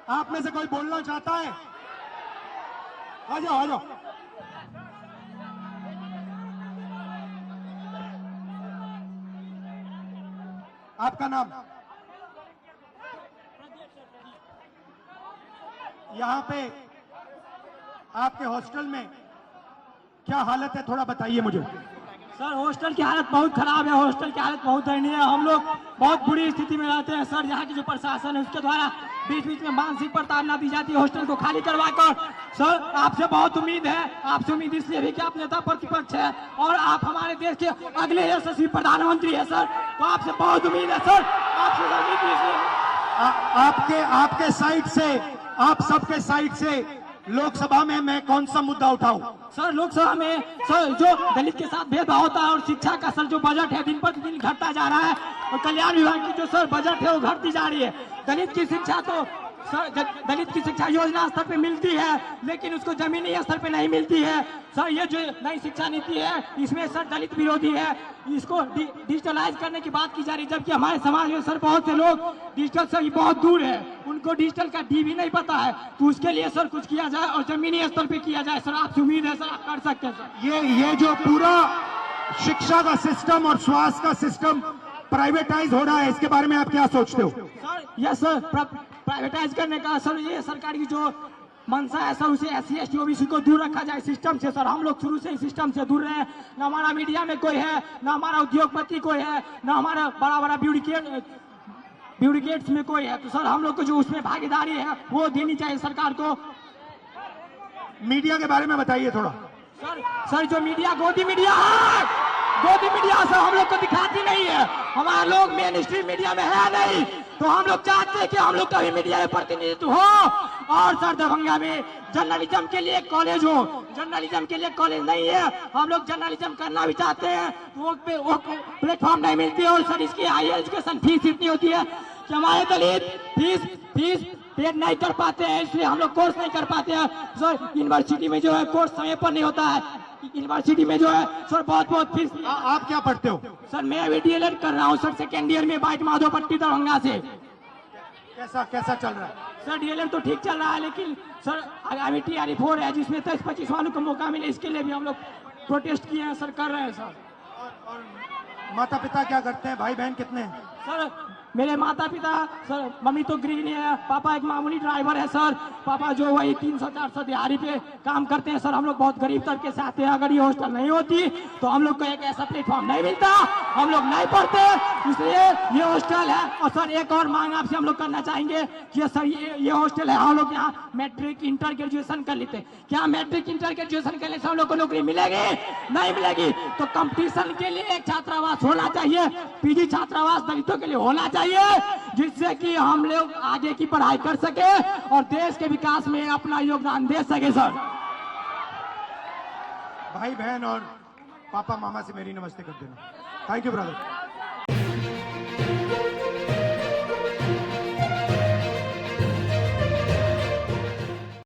आप में से कोई बोलना चाहता है? आ जाओ, आ जाओ। आपका नाम? यहाँ पे आपके हॉस्टल में क्या हालत है, थोड़ा बताइए मुझे। सर हॉस्टल की हालत बहुत खराब है, हॉस्टल की हालत बहुत दयनीय है। हम लोग बहुत बुरी स्थिति में रहते हैं सर। यहाँ की जो प्रशासन है उसके द्वारा बीच बीच में मानसिक प्रताड़ना दी जाती है हॉस्टल को खाली करवाकर। सर आपसे बहुत उम्मीद है, आपसे उम्मीद इसलिए भी कि आप नेता प्रतिपक्ष है और आप हमारे देश के अगले यशस्वी प्रधानमंत्री है सर, तो आपसे बहुत उम्मीद है सर। आपके साइड से, आप सबके साइड से लोकसभा में मैं कौन सा मुद्दा उठाऊं? सर लोकसभा में सर जो दलित के साथ भेदभाव होता है और शिक्षा का सर जो बजट है दिन पर दिन घटता जा रहा है और कल्याण विभाग की जो सर बजट है वो घटती जा रही है। दलित की शिक्षा तो सर दलित की शिक्षा योजना स्तर पे मिलती है लेकिन उसको जमीनी स्तर पे नहीं मिलती है सर। ये जो नई शिक्षा नीति है इसमें सर दलित विरोधी है, इसको डिजिटलाइज करने की बात की जा रही है, जबकि हमारे समाज में सर बहुत से लोग डिजिटल से बहुत दूर है, उनको डिजिटल का डी भी नहीं पता है। तो उसके लिए सर कुछ किया जाए और जमीनी स्तर पे किया जाए सर। आपसे उम्मीद है सर आप कर सकते हैं सर। ये जो पूरा शिक्षा का सिस्टम और स्वास्थ्य का सिस्टम प्राइवेटाइज हो रहा है, इसके बारे में आप क्या सोचते हो? सर यह सर प्राइवेटाइज करने का सर ये सरकार की जो मंशा है सर, उसे SC ST OBC को दूर रखा जाए सिस्टम से सर। हम लोग शुरू से ही सिस्टम से दूर रहे, न हमारा मीडिया में कोई है, न हमारा उद्योगपति कोई है, न हमारा बड़ा बड़ा ब्यूरोक्रेट्स में कोई है। तो सर हम लोग को जो उसमें भागीदारी है वो देनी चाहिए सरकार को। मीडिया के बारे में बताइए थोड़ा। सर जो मीडिया गोदी मीडिया है, गोदी मीडिया सर हम लोग को दिखाती नहीं है, हमारा लोग मेन स्ट्रीम मीडिया में है नहीं, तो हम लोग चाहते हैं कि हम लोग का भी मीडिया में प्रतिनिधित्व हो। और सर दरभंगा में जर्नलिज्म के लिए कॉलेज हो, जर्नलिज्म के लिए कॉलेज नहीं है, हम लोग जर्नलिज्म करना भी चाहते हैं वो प्लेटफॉर्म नहीं मिलती है। और सर इसकी हायर एजुकेशन फीस इतनी होती है कि हमारे दलित फीस पेड नहीं कर पाते हैं, इसलिए हम लोग कोर्स नहीं कर पाते हैं सर। यूनिवर्सिटी में जो है कोर्स समय पर नहीं होता है, यूनिवर्सिटी में जो है सर बहुत फीस। आप क्या पढ़ते हो? सर मैं अभी DLED कर रहा हूँ सर, सेकेंड ईयर में बाइट माधोपट्टी दरभंगा से। कैसा चल रहा है? सर DLED तो ठीक चल रहा है लेकिन सर आगामी TRE 4 है जिसमें 23-25 वालों को मौका मिले, इसके लिए भी हम लोग प्रोटेस्ट किए हैं सर, कर रहे हैं सर। और माता पिता क्या करते हैं, भाई बहन कितने हैं? सर मेरे माता पिता सर, मम्मी तो गृहिणी है, पापा एक मामूली ड्राइवर है सर। पापा जो वही 300-400 दिहाड़ी पे काम करते हैं सर। हम लोग बहुत गरीब तबके से आते हैं, अगर ये हॉस्टल नहीं होती तो हम लोग को एक ऐसा प्लेटफॉर्म नहीं मिलता, हम लोग नहीं पढ़ते, इसलिए ये हॉस्टल है। और सर एक और मांग आपसे हम लोग करना चाहेंगे कि सर ये हॉस्टल है, हम लोग यहाँ मैट्रिक इंटर ग्रेजुएशन कर लेते, क्या मैट्रिक इंटर ग्रेजुएशन करने से हम लोग को नौकरी मिलेगी? नहीं मिलेगी। तो कंपटीशन के लिए एक छात्रावास होना चाहिए, PG छात्रावास दलितों के लिए होना चाहिए, जिससे कि हम लोग आगे की पढ़ाई कर सके और देश के विकास में अपना योगदान दे सके सर। भाई बहन और पापा मामा से मेरी नमस्ते कर देना। Thank you brother.